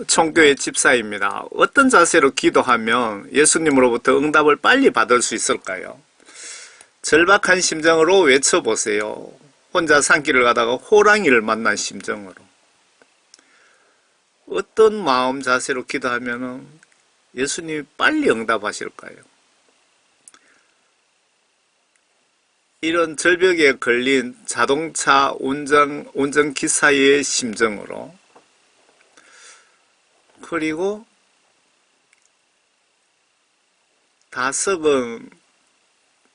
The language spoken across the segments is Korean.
총교회 집사입니다. 어떤 자세로 기도하면 예수님으로부터 응답을 빨리 받을 수 있을까요? 절박한 심정으로 외쳐보세요. 혼자 산길을 가다가 호랑이를 만난 심정으로. 어떤 마음 자세로 기도하면 예수님이 빨리 응답하실까요? 이런 절벽에 걸린 자동차 운전기사의 심정으로, 그리고 다 썩은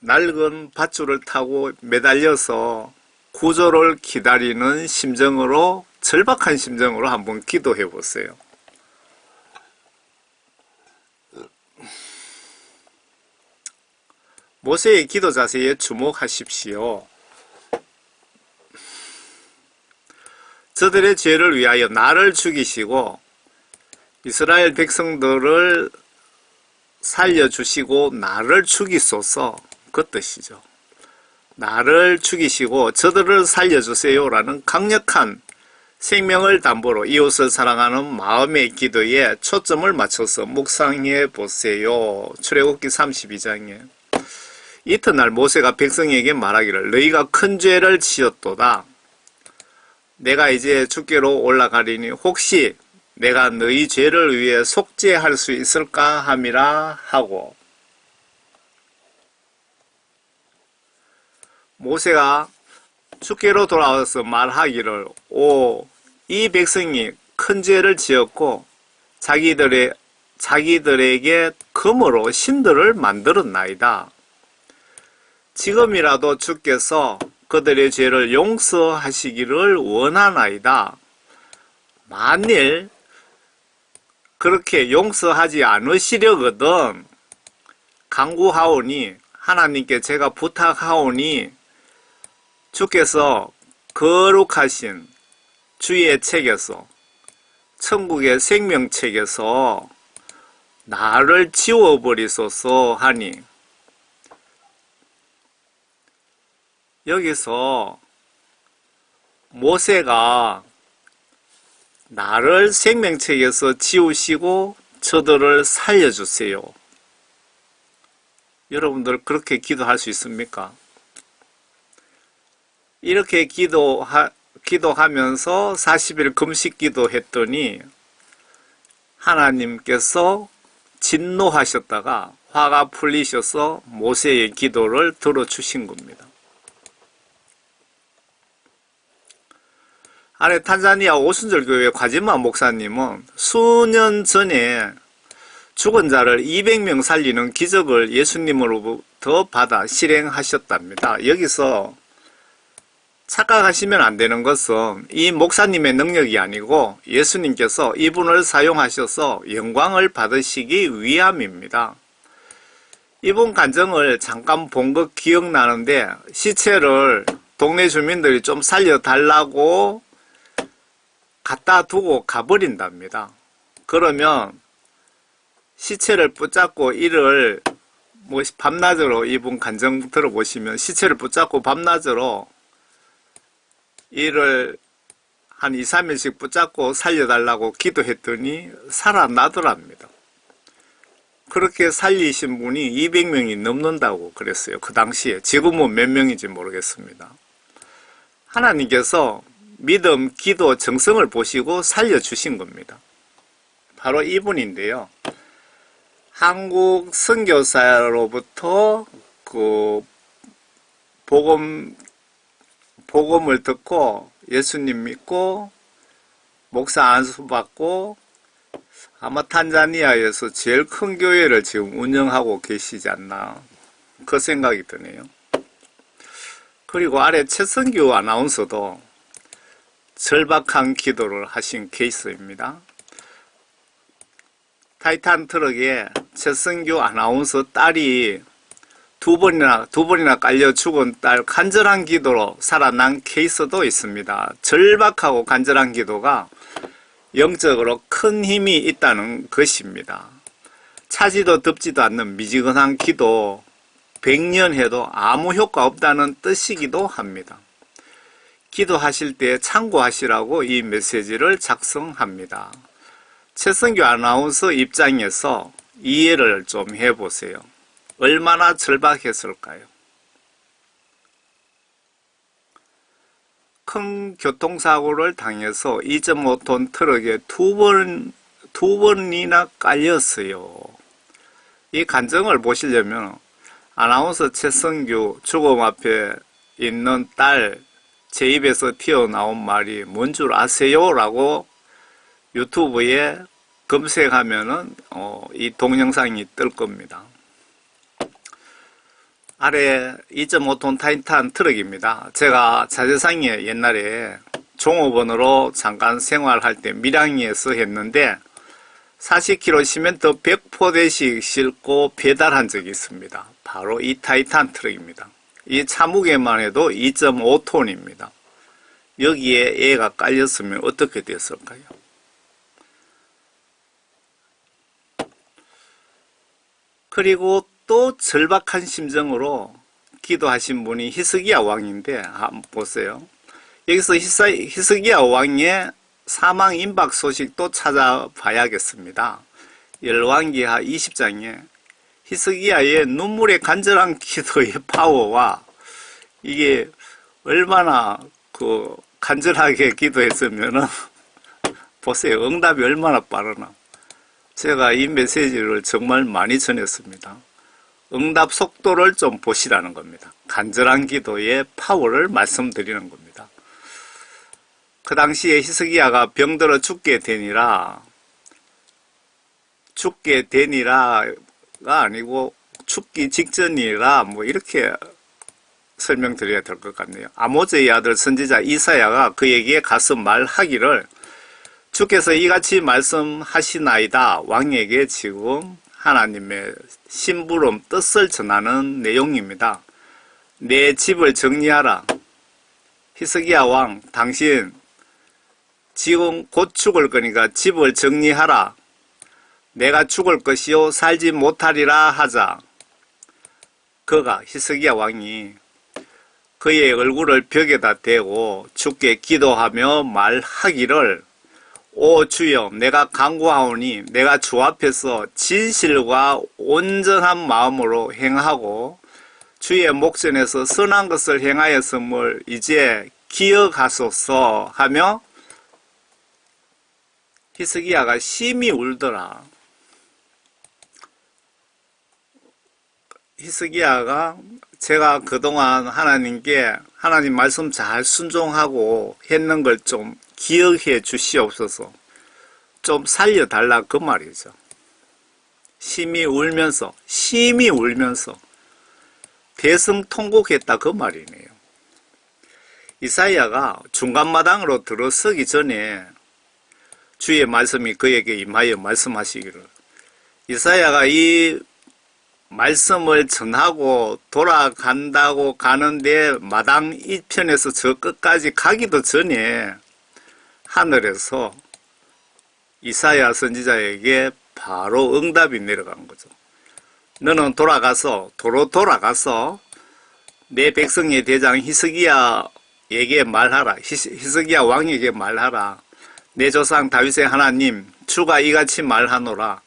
낡은 밧줄을 타고 매달려서 구조를 기다리는 심정으로, 절박한 심정으로 한번 기도해 보세요. 모세의 기도 자세에 주목하십시오. 저들의 죄를 위하여 나를 죽이시고 이스라엘 백성들을 살려주시고 나를 죽이소서, 그 뜻이죠. 나를 죽이시고 저들을 살려주세요 라는 강력한 생명을 담보로 이웃을 사랑하는 마음의 기도에 초점을 맞춰서 묵상해 보세요. 출애굽기 32장에 이튿날 모세가 백성에게 말하기를 너희가 큰 죄를 지었도다. 내가 이제 주께로 올라가리니 혹시 내가 너희 죄를 위해 속죄할 수 있을까 함이라 하고, 모세가 주께로 돌아와서 말하기를 이 백성이 큰 죄를 지었고 자기들에게 금으로 신들을 만들었나이다. 지금이라도 주께서 그들의 죄를 용서하시기를 원하나이다. 만일 그렇게 용서하지 않으시려거든 강구하오니, 하나님께 제가 부탁하오니 주께서 거룩하신 주의 책에서, 천국의 생명책에서 나를 지워버리소서 하니, 여기서 모세가 나를 생명책에서 지우시고 저들을 살려주세요. 여러분들 그렇게 기도할 수 있습니까? 이렇게 기도하면서 40일 금식 기도했더니 하나님께서 진노하셨다가 화가 풀리셔서 모세의 기도를 들어주신 겁니다. 아래 탄자니아 오순절교회 과지마 목사님은 수년 전에 죽은 자를 200명 살리는 기적을 예수님으로부터 받아 실행하셨답니다. 여기서 착각하시면 안 되는 것은 이 목사님의 능력이 아니고 예수님께서 이분을 사용하셔서 영광을 받으시기 위함입니다. 이분 간증을 잠깐 본 것 기억나는데, 시체를 동네 주민들이 좀 살려달라고 갖다 두고 가버린답니다. 그러면 시체를 붙잡고 이를 밤낮으로, 이분 간증 들어보시면 시체를 붙잡고 밤낮으로 이를 한 2, 3일씩 붙잡고 살려달라고 기도했더니 살아나더랍니다. 그렇게 살리신 분이 200명이 넘는다고 그랬어요. 그 당시에. 지금은 몇 명인지 모르겠습니다. 하나님께서 믿음, 기도, 정성을 보시고 살려주신 겁니다. 바로 이분인데요. 한국 선교사로부터 그 복음을 듣고 예수님 믿고 목사 안수받고 아마 탄자니아에서 제일 큰 교회를 지금 운영하고 계시지 않나, 그 생각이 드네요. 그리고 아래 최선규 아나운서도 절박한 기도를 하신 케이스입니다. 타이탄 트럭에 최선규 아나운서 딸이 두 번이나 깔려 죽은 딸 간절한 기도로 살아난 케이스도 있습니다. 절박하고 간절한 기도가 영적으로 큰 힘이 있다는 것입니다. 차지도 덥지도 않는 미지근한 기도 100년 해도 아무 효과 없다는 뜻이기도 합니다. 기도하실 때 참고하시라고 이 메시지를 작성합니다. 최성규 아나운서 입장에서 이해를 좀 해보세요. 얼마나 절박했을까요? 큰 교통사고를 당해서 2.5톤 트럭에 두 번이나 깔렸어요. 이 간증을 보시려면 아나운서 최성규 죽음 앞에 있는 딸 제 입에서 튀어나온 말이 뭔 줄 아세요? 라고 유튜브에 검색하면은 이 동영상이 뜰 겁니다. 아래 2.5톤 타이탄 트럭입니다. 제가 자재상에 옛날에 종업원으로 잠깐 생활할 때 밀양리에서 했는데 40kg 시멘트 100포대씩 싣고 배달한 적이 있습니다. 바로 이 타이탄 트럭입니다. 이 차무게만 해도 2.5톤입니다. 여기에 애가 깔렸으면 어떻게 됐을까요? 그리고 또 절박한 심정으로 기도하신 분이 히스기야 왕인데 한번 보세요. 여기서 히스기야 왕의 사망 임박 소식도 찾아봐야겠습니다. 열왕기하 20장에 히스기야의 눈물의 간절한 기도의 파워와 이게 얼마나 간절하게 기도했으면은 보세요. 응답이 얼마나 빠르나. 제가 이 메시지를 정말 많이 전했습니다. 응답 속도를 좀 보시라는 겁니다. 간절한 기도의 파워를 말씀드리는 겁니다. 그 당시에 히스기야가 병들어 죽게 되니라가 아니고 죽기 직전이라 뭐 이렇게 설명드려야 될 것 같네요. 아모즈의 아들 선지자 이사야가 그에게 가서 말하기를 주께서 이같이 말씀하시나이다. 왕에게 지금 하나님의 심부름 뜻을 전하는 내용입니다. 내 집을 정리하라. 히스기야 왕, 당신 지금 곧 죽을 거니까 집을 정리하라. 내가 죽을 것이요 살지 못하리라 하자. 그가 히스기야 왕이 그의 얼굴을 벽에다 대고 주께 기도하며 말하기를 오 주여 내가 간구하오니 내가 주 앞에서 진실과 온전한 마음으로 행하고 주의 목전에서 선한 것을 행하였음을 이제 기억하소서 하며 히스기야가 심히 울더라. 히스기야가 제가 그동안 하나님께 하나님 말씀 잘 순종하고 했는 걸 좀 기억해 주시옵소서. 좀 살려달라 그 말이죠. 심히 울면서 대성통곡했다 그 말이네요. 이사야가 중간마당으로 들어서기 전에 주의 말씀이 그에게 임하여 말씀하시기를 이사야가 이 말씀을 전하고 돌아간다고 가는데 마당 이편에서 저 끝까지 가기도 전에 하늘에서 이사야 선지자에게 바로 응답이 내려간 거죠. 너는 돌아가서 내 백성의 대장 히스기야에게 말하라. 히스기야 왕에게 말하라. 내 조상 다윗의 하나님 주가 이같이 말하노라.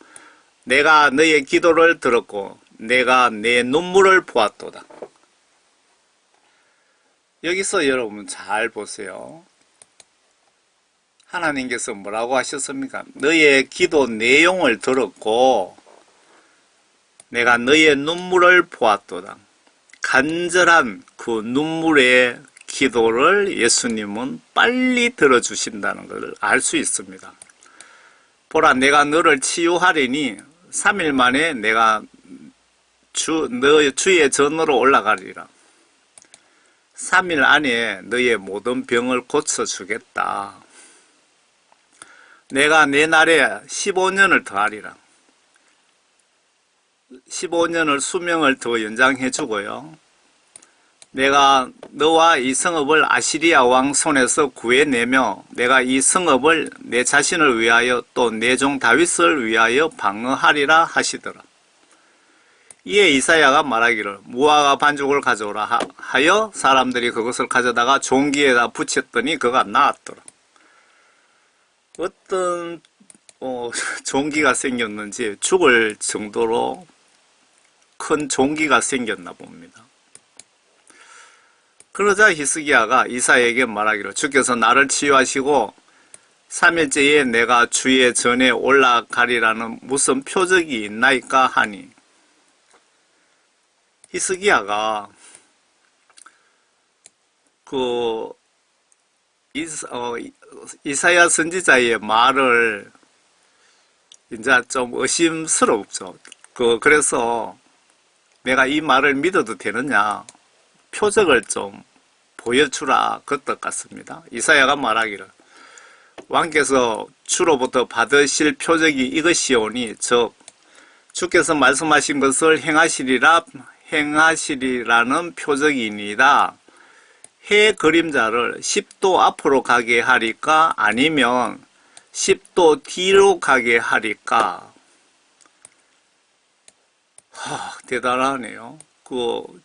내가 너의 기도를 들었고 내가 내 눈물을 보았도다. 여기서 여러분 잘 보세요. 하나님께서 뭐라고 하셨습니까? 너의 기도 내용을 들었고 내가 너의 눈물을 보았도다. 간절한 그 눈물의 기도를 예수님은 빨리 들어주신다는 것을 알 수 있습니다. 보라 내가 너를 치유하리니 3일 만에 내가 너의 주의 전으로 올라가리라. 3일 안에 너의 모든 병을 고쳐주겠다. 내가 내 날에 15년을 더하리라. 15년을 수명을 더 연장해 주고요. 내가 너와 이 성읍을 아시리아 왕 손에서 구해내며 내가 이 성읍을 내 자신을 위하여 또 내 종 다윗을 위하여 방어하리라 하시더라. 이에 이사야가 말하기를 무화과 반죽을 가져오라 하여 사람들이 그것을 가져다가 종기에다 붙였더니 그가 나았더라. 어떤 종기가 생겼는지 죽을 정도로 큰 종기가 생겼나 봅니다. 그러자 히스기야가 이사야에게 말하기를 주께서 나를 치유하시고 3일째에 내가 주의 전에 올라가리라는 무슨 표적이 있나이까 하니, 히스기야가 이사야 선지자의 말을 이제 좀 의심스럽죠. 그래서 내가 이 말을 믿어도 되느냐, 표적을 좀 보여주라, 그 뜻 같습니다. 이사야가 말하기를 왕께서 주로부터 받으실 표적이 이것이오니 즉 주께서 말씀하신 것을 행하시리라는 표적이니이다. 해 그림자를 10도 앞으로 가게 하리까 아니면 10도 뒤로 가게 하리까. 대단하네요.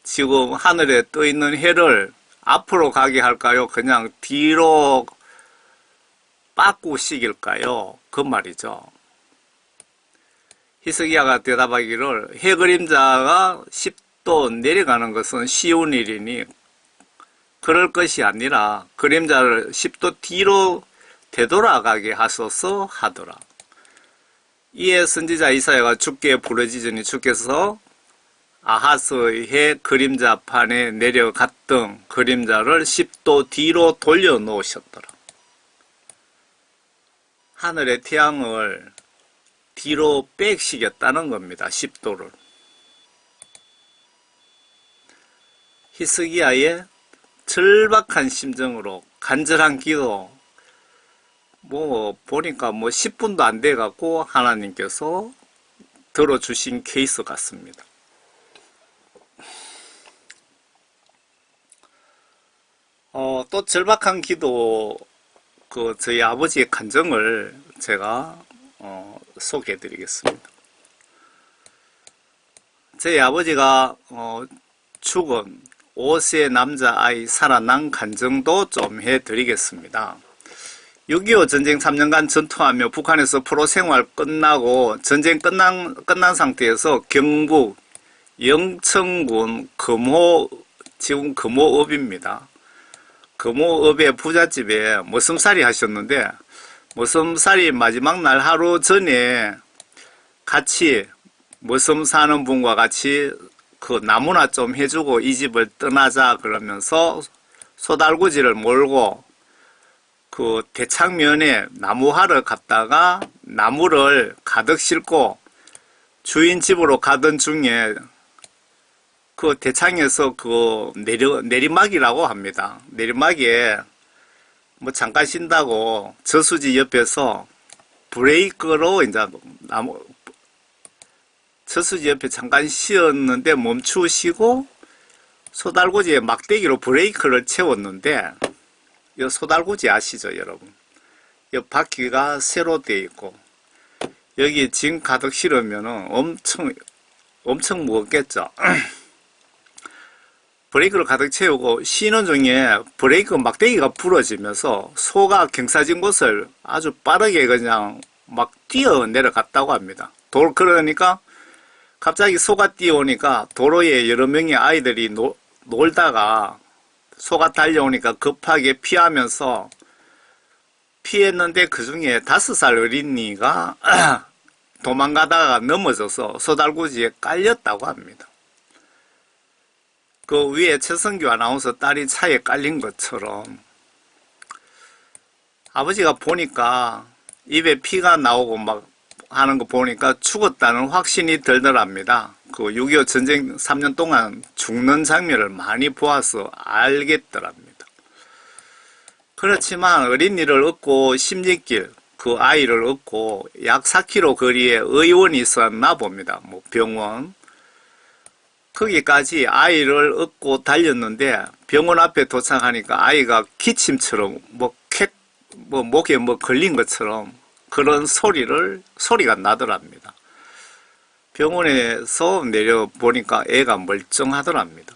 지금 하늘에 떠 있는 해를 앞으로 가게 할까요? 그냥 뒤로 바꾸시길까요? 그 말이죠. 히스기야가 대답하기를 해 그림자가 10도 내려가는 것은 쉬운 일이니 그럴 것이 아니라 그림자를 10도 뒤로 되돌아가게 하소서 하더라. 이에 선지자 이사야가 주께 부르짖으니 주께서 아하스의 해 그림자판에 내려갔던 그림자를 10도 뒤로 돌려놓으셨더라. 하늘의 태양을 뒤로 빼시겠다는 겁니다. 10도를. 히스기야의 절박한 심정으로 간절한 기도, 보니까 10분도 안 돼갖고 하나님께서 들어주신 케이스 같습니다. 또 절박한 기도, 저희 아버지의 간증을 제가 소개해 드리겠습니다. 저희 아버지가 죽은 5세 남자아이 살아난 간증도 좀 해드리겠습니다. 6.25 전쟁 3년간 전투하며 북한에서 프로 생활 끝나고 전쟁 끝난 상태에서 경북 영천군 지금 금호읍입니다. 금호읍의 부잣집에 머슴살이 하셨는데 머슴살이 마지막 날 하루 전에 같이 머슴 사는 분과 같이 나무나 좀 해주고 이 집을 떠나자 그러면서 소달구지를 몰고 대창면에 나무하러 갔다가 나무를 가득 싣고 주인 집으로 가던 중에 대창에서 내리막이라고 합니다. 내리막에 잠깐 쉰다고 저수지 옆에서 브레이크로 이제 저수지 옆에 잠깐 쉬었는데 멈추시고 소달구지에 막대기로 브레이크를 채웠는데, 이 소달구지 아시죠, 여러분? 이 바퀴가 새로 되어 있고 여기 짐 가득 실으면은 엄청 무겁겠죠. 브레이크를 가득 채우고 쉬는 중에 브레이크 막대기가 부러지면서 소가 경사진 곳을 아주 빠르게 그냥 막 뛰어 내려갔다고 합니다. 그러니까 갑자기 소가 뛰어오니까 도로에 여러 명의 아이들이 놀다가 소가 달려오니까 급하게 피하면서 피했는데 그 중에 5살 어린이가 도망가다가 넘어져서 소달구지에 깔렸다고 합니다. 그 위에 최성규 아나운서 딸이 차에 깔린 것처럼 아버지가 보니까 입에 피가 나오고 막 하는 거 보니까 죽었다는 확신이 들더랍니다. 6.25 전쟁 3년 동안 죽는 장면을 많이 보아서 알겠더랍니다. 그렇지만 어린이를 얻고 심리길 아이를 얻고 약 4km 거리에 의원이 있었나 봅니다. 병원. 거기까지 아이를 얻고 달렸는데 병원 앞에 도착하니까 아이가 기침처럼 목에 걸린 것처럼 그런 소리가 나더랍니다. 병원에서 내려보니까 애가 멀쩡하더랍니다.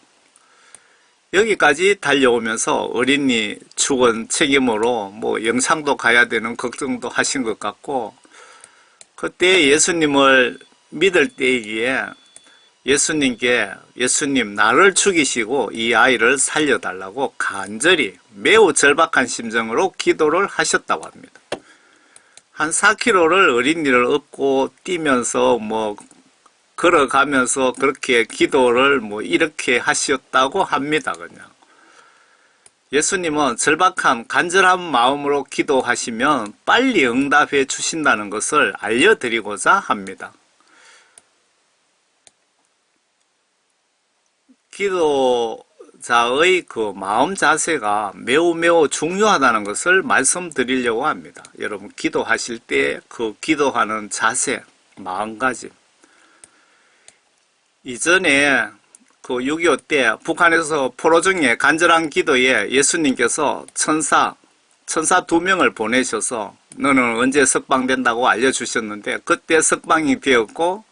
여기까지 달려오면서 어린이 죽은 책임으로 영창도 가야 되는 걱정도 하신 것 같고 그때 예수님을 믿을 때이기에 예수님 나를 죽이시고 이 아이를 살려달라고 간절히 매우 절박한 심정으로 기도를 하셨다고 합니다. 한 4km를 어린이를 업고 뛰면서 걸어가면서 그렇게 기도를 이렇게 하셨다고 합니다. 그냥 예수님은 절박한 간절한 마음으로 기도하시면 빨리 응답해 주신다는 것을 알려드리고자 합니다. 기도자의 그 마음 자세가 매우 중요하다는 것을 말씀드리려고 합니다. 여러분 기도하실 때 그 기도하는 자세, 마음가짐. 이전에 그 6.25 때 북한에서 포로 중에 간절한 기도에 예수님께서 천사 2명을 보내셔서 너는 언제 석방된다고 알려주셨는데 그때 석방이 되었고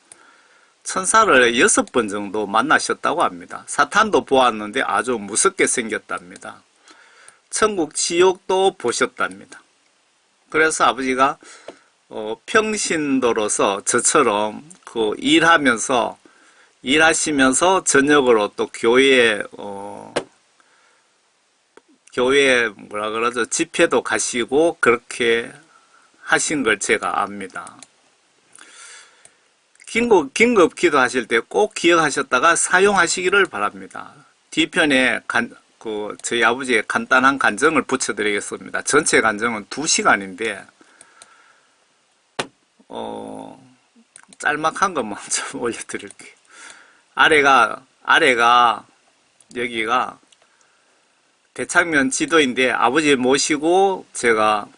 천사를 6번 정도 만나셨다고 합니다. 사탄도 보았는데 아주 무섭게 생겼답니다. 천국 지옥도 보셨답니다. 그래서 아버지가 평신도로서 저처럼 그 일하시면서 저녁으로 또 교회에 집회도 가시고 그렇게 하신 걸 제가 압니다. 긴급 기도하실 때 꼭 기억하셨다가 사용하시기를 바랍니다. 뒤편에 저희 아버지의 간단한 간증을 붙여드리겠습니다. 전체 간증은 2시간인데 짤막한 것만 좀 올려드릴게요. 아래가 여기가 대창면 지도인데 아버지 모시고 제가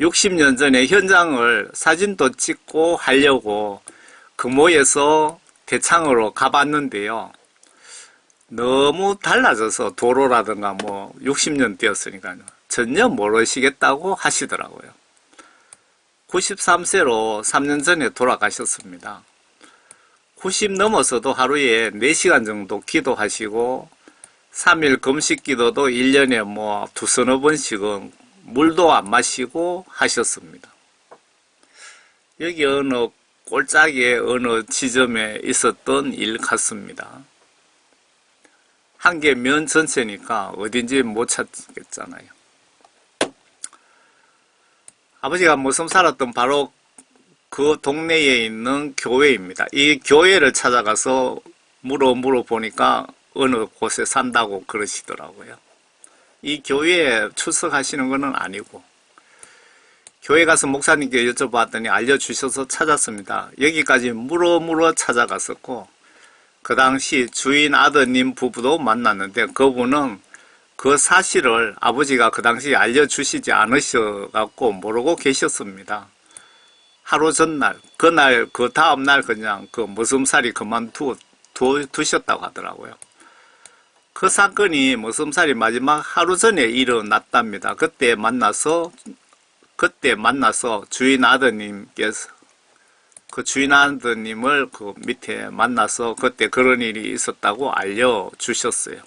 60년 전에 현장을 사진도 찍고 하려고 금호에서 대창으로 가봤는데요. 너무 달라져서 도로라든가 60년 되었으니까요. 전혀 모르시겠다고 하시더라고요. 93세로 3년 전에 돌아가셨습니다. 90 넘어서도 하루에 4시간 정도 기도하시고 3일 금식 기도도 1년에 두서너 번씩은 물도 안 마시고 하셨습니다. 여기 어느 꼴짝에 어느 지점에 있었던 일 같습니다. 한 개 면 전체니까 어딘지 못 찾겠잖아요. 아버지가 무슨 살았던 바로 그 동네에 있는 교회입니다. 이 교회를 찾아가서 물어보니까 어느 곳에 산다고 그러시더라고요. 이 교회에 출석하시는 것은 아니고 교회 가서 목사님께 여쭤봤더니 알려주셔서 찾았습니다. 여기까지 물어 찾아갔었고 그 당시 주인 아드님 부부도 만났는데 그분은 그 사실을 아버지가 그 당시 알려주시지 않으셔갖고 모르고 계셨습니다. 하루 전날, 그 다음날 그냥 그 머슴살이 그만두셨다고 하더라고요. 그 사건이 머슴살이 마지막 하루 전에 일어났답니다. 그때 만나서 주인 아드님께서 그 주인 아드님을 그 밑에 만나서 그때 그런 일이 있었다고 알려주셨어요.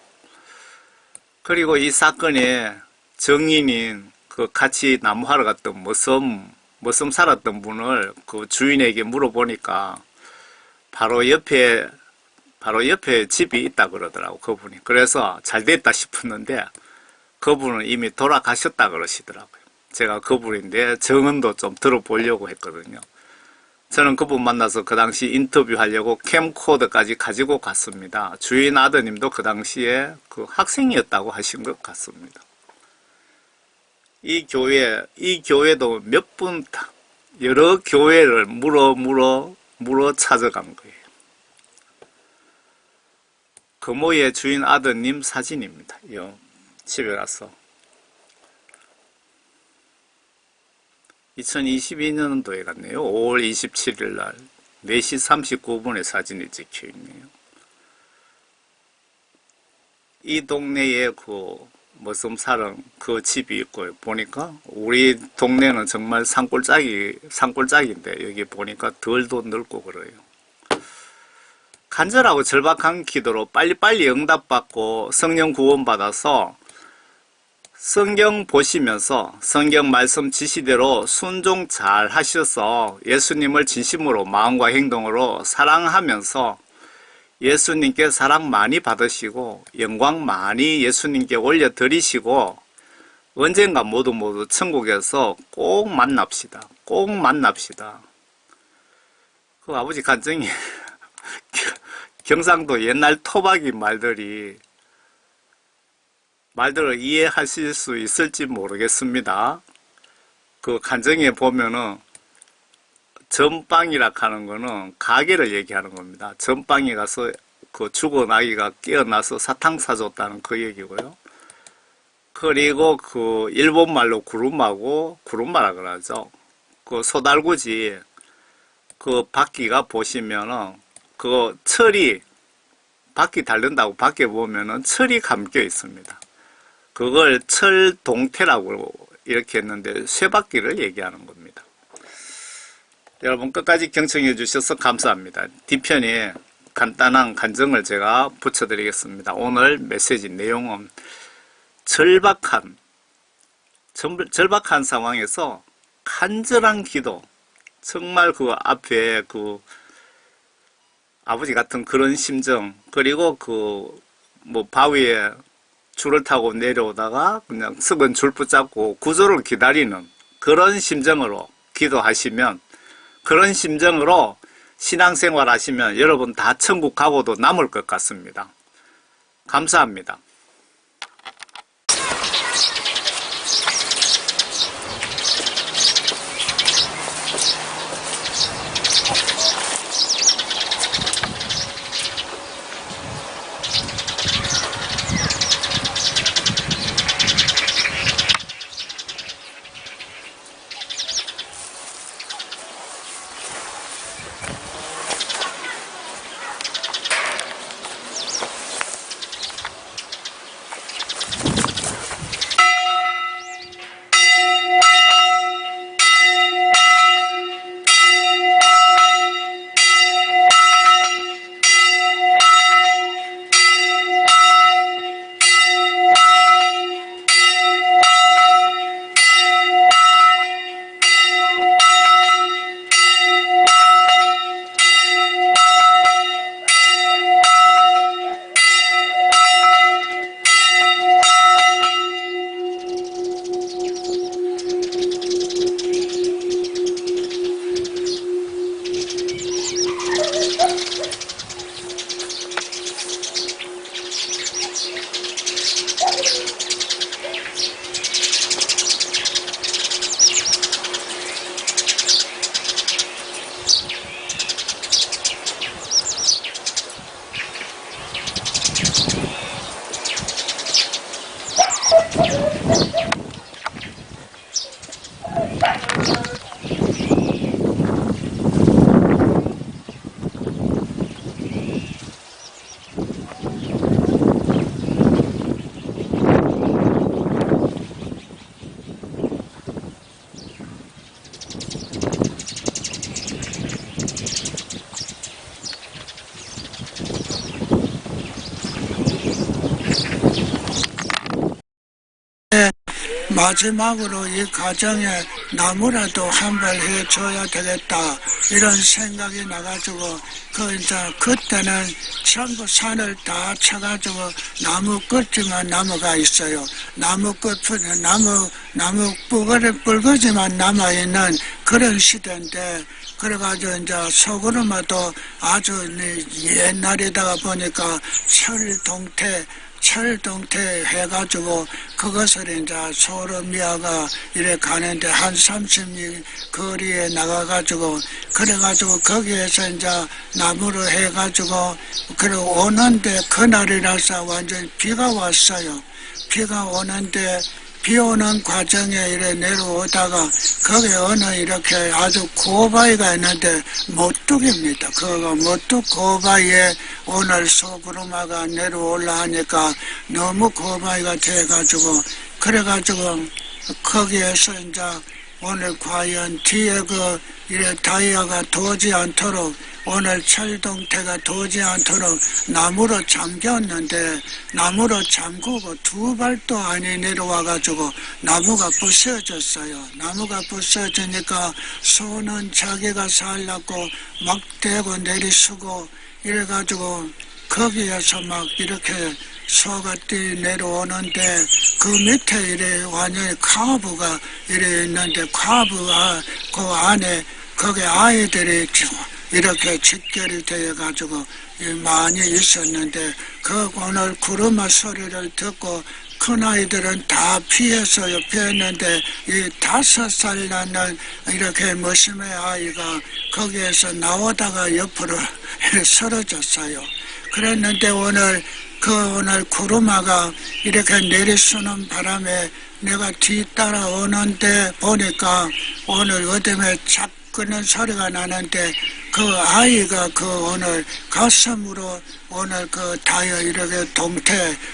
그리고 이 사건의 정인인 그 같이 나무하러 갔던 머슴 살았던 분을 그 주인에게 물어보니까 바로 옆에 집이 있다 그러더라고, 그분이. 그래서 잘 됐다 싶었는데 그분은 이미 돌아가셨다 그러시더라고요. 제가 그분인데 정언도 좀 들어보려고 했거든요. 저는 그분 만나서 그 당시 인터뷰하려고 캠코더까지 가지고 갔습니다. 주인 아드님도 그 당시에 그 학생이었다고 하신 것 같습니다. 이 교회도 몇 분 여러 교회를 물어 찾아간 거예요. 금호의 주인 아드님 사진입니다. 집에 가서 2022년도에 갔네요. 5월 27일 날 4시 39분에 사진이 찍혀 있네요. 이 동네에 그 머슴사랑 그 집이 있고요. 보니까 우리 동네는 정말 산골짜기인데 여기 보니까 덜도 넓고 그래요. 간절하고 절박한 기도로 빨리빨리 응답받고 성령 구원받아서 성경 보시면서 성경 말씀 지시대로 순종 잘 하셔서 예수님을 진심으로 마음과 행동으로 사랑하면서 예수님께 사랑 많이 받으시고 영광 많이 예수님께 올려드리시고 언젠가 모두 천국에서 꼭 만납시다. 꼭 만납시다. 그 아버지 간증이 경상도 옛날 토박이 말들을 이해하실 수 있을지 모르겠습니다. 그 간증에 보면은 전빵이라 하는 거는 가게를 얘기하는 겁니다. 전빵이 가서 그 죽은 아기가 깨어나서 사탕 사줬다는 그 얘기고요. 그리고 그 일본말로 구름마라 그러죠. 그 소달구지 그 바퀴가 보시면은 그 철이 바퀴 달린다고 밖에 보면은 철이 감겨 있습니다. 그걸 철동태라고 이렇게 했는데 쇠바퀴를 얘기하는 겁니다. 여러분 끝까지 경청해 주셔서 감사합니다. 뒤편에 간단한 간증을 제가 붙여드리겠습니다. 오늘 메시지 내용은 절박한 상황에서 간절한 기도, 정말 그 앞에 그 아버지 같은 그런 심정, 그리고 그 뭐 바위에 줄을 타고 내려오다가 그냥 썩은 줄 붙잡고 구조를 기다리는 그런 심정으로 기도하시면, 그런 심정으로 신앙생활 하시면 여러분 다 천국 가고도 남을 것 같습니다. 감사합니다. 마지막으로 이 가정에 나무라도 한 발 해줘야 되겠다 이런 생각이 나가지고 그때는 전부 산을 다 쳐가지고 나무 끝에만 나무가 있어요. 나무 뿔거지만 남아있는 그런 시대인데, 그래가지고 이제 소그룹마도 아주 옛날에다가 보니까 철동태 해가지고 그것을 이제 소르미아가 이래 가는데 한 30리 거리에 나가가지고 그래가지고 거기에서 이제 나무로 해가지고 그리고 오는데 그날이라서 완전 비가 왔어요. 비가 오는데 비 오는 과정에 이래 내려오다가 거기 어느 이렇게 아주 고바위가 있는데 못뚝입니다. 그거 못뚝 고바위에 오늘 소구르마가 내려올라 하니까 너무 고바위가 돼가지고 그래가지고 거기에서 이제 오늘 과연 뒤에 이래 다이아가 도지 않도록 오늘 철동태가 도지 않도록 나무로 잠겼는데 나무로 잠그고 두 발도 안에 내려와가지고 나무가 부서졌어요. 나무가 부서지니까 소는 자기가 살라고 막 대고 내리쓰고 이래가지고 거기에서 막 이렇게 소가 뛰 내려오는데 그 밑에 이래 완전히 카브가 이래 있는데 카브가 그 안에 거기 아이들이 이렇게 직결이 되어 가지고 많이 있었는데 그 오늘 구르마 소리를 듣고 큰 아이들은 다 피해서 피했는데 이 5살 나는 이렇게 머슴의 아이가 거기에서 나오다가 옆으로 쓰러졌어요. 그랬는데 오늘 구르마가 이렇게 내리쓰는 바람에 내가 뒤따라 오는데 보니까 오늘 어둠에 착 끄는 소리가 나는데 그 아이가 오늘 가슴으로 오늘 다여 이렇게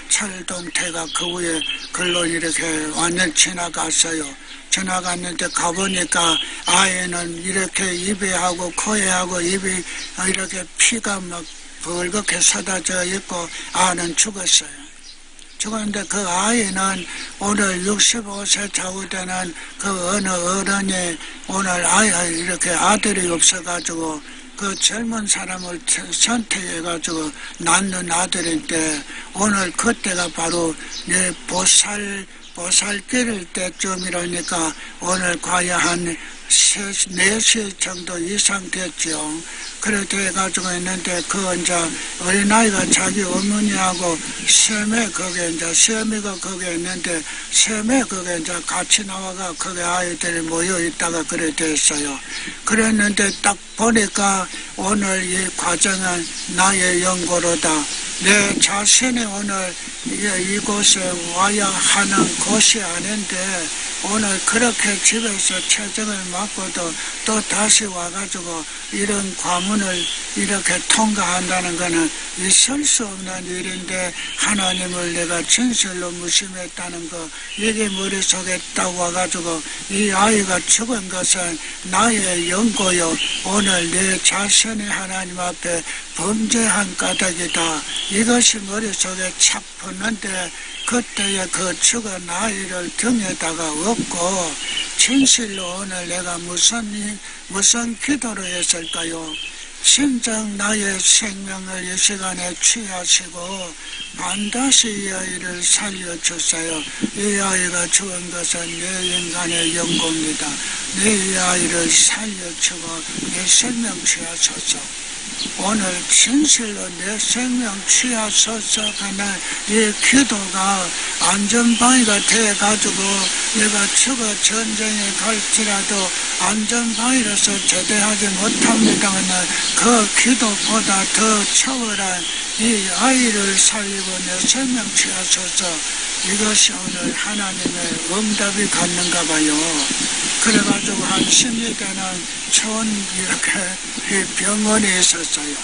철동태가 그 위에 글로 이렇게 완전 지나갔어요. 지나갔는데 가보니까 아이는 이렇게 입에 하고 코에 하고 입이 이렇게 피가 막 벌겋게 쏟아져 있고 아는 죽었어요. 죽었는데 그 아이는 오늘 65세 좌우되는 그 어느 어른이 오늘 이렇게 아들이 없어가지고 그 젊은 사람을 선택해가지고 낳는 아들인데 오늘 그때가 바로 내 보살 기를 때쯤이라니까 오늘 과연 한 4시 정도 이상 됐죠. 그렇게 해가지고 있는데 이제 어린아이가 자기 어머니하고 시어미가 거기에 있는데 시어미 거기에 이제 같이 나와가 거기 아이들이 모여 있다가 그래 됐어요. 그랬는데 딱 보니까 오늘 이 과정은 나의 연고로다. 내 자신이 오늘 이곳에 와야 하는 곳이 아닌데 오늘 그렇게 집에서 체증을 맞고도 또 다시 와가지고 이런 과문을 이렇게 통과한다는 것은 있을 수 없는 일인데 하나님을 내가 진실로 무심했다는 거 이게 머릿속에 딱 와가지고 이 아이가 죽은 것은 나의 연고요. 오늘 내 자신이 하나님 앞에 범죄한 까닭이다. 이것이 머릿속에 착 붙는데 그때의 그 죽은 아이를 등에다가 업고 진실로 오늘 내가 무슨 기도를 했을까요? 진정 나의 생명을 이 시간에 취하시고 반드시 이 아이를 살려주세요. 이 아이가 죽은 것은 내 인간의 연고입니다. 내 이 아이를 살려주고 내 생명 취하소서. 오늘 진실로 내 생명 취하소서 하는 이 기도가 안전방위가 돼가지고 내가 죽어 전쟁에 갈지라도 안전방위로서 제대하지 못합니다만 그 기도보다 더 초월한 이 아이를 살리고 내 생명 취하소서. 이것이 오늘 하나님의 응답이 갔는가 봐요. 그래가지고 한 10리터는 천 이렇게 병원에 있었어요.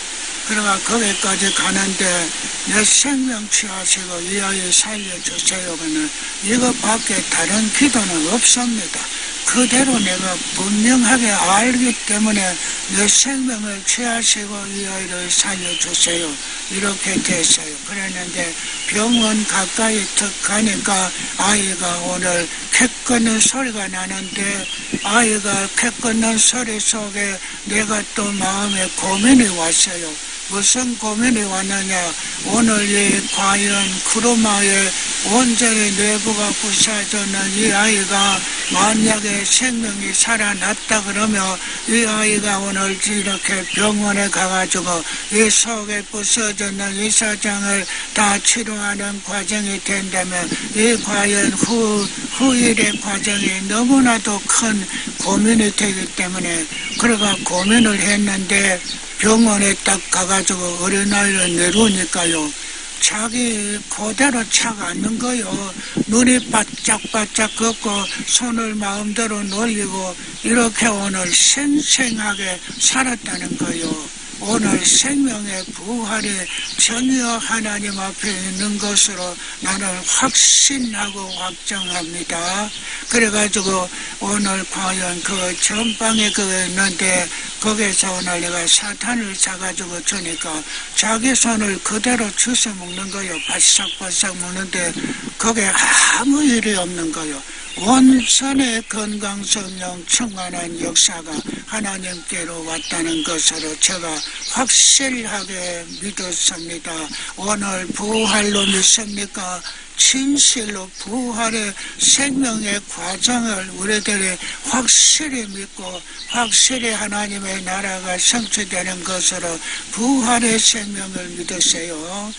그래가 거기까지 가는데 내 생명 취하시고 이 아이 살려주세요. 그러면 이것밖에 다른 기도는 없습니다. 그대로 내가 분명하게 알기 때문에 내 생명을 취하시고 이 아이를 살려주세요. 이렇게 됐어요. 그랬는데 병원 가까이 턱 가니까 아이가 오늘 캣 걷는 소리가 나는데 아이가 캣 걷는 소리 속에 내가 또 마음에 고민이 왔어요. 무슨 고민이 왔느냐. 오늘 이 과연 구르마의 온전히 내부가 부서져는 이 아이가 만약에 생명이 살아났다 그러면 이 아이가 오늘 이렇게 병원에 가가지고 이 속에 부서졌는 이 사장을 다 치료하는 과정이 된다면 이 과연 후일의 과정이 너무나도 큰 고민이 되기 때문에 그래가 고민을 했는데 병원에 딱 가가지고 어린아이를 내려오니까요. 자기 그대로 착 앉는 거요. 눈이 바짝바짝 걷고 손을 마음대로 놀리고 이렇게 오늘 생생하게 살았다는 거요. 오늘 생명의 부활이 전혀 하나님 앞에 있는 것으로 나는 확신하고 확정합니다. 그래가지고 오늘 과연 그 전방에 있는데 거기에서 오늘 내가 사탄을 사가지고 주니까 자기 손을 그대로 주워 먹는 거요. 바싹바싹 먹는데 거기에 아무 일이 없는 거요. 온선의 건강성령 충만한 역사가 하나님께로 왔다는 것으로 제가 확실하게 믿었습니다. 오늘 부활로 믿습니까? 진실로 부활의 생명의 과정을 우리들이 확실히 믿고 확실히 하나님의 나라가 성취되는 것으로 부활의 생명을 믿으세요.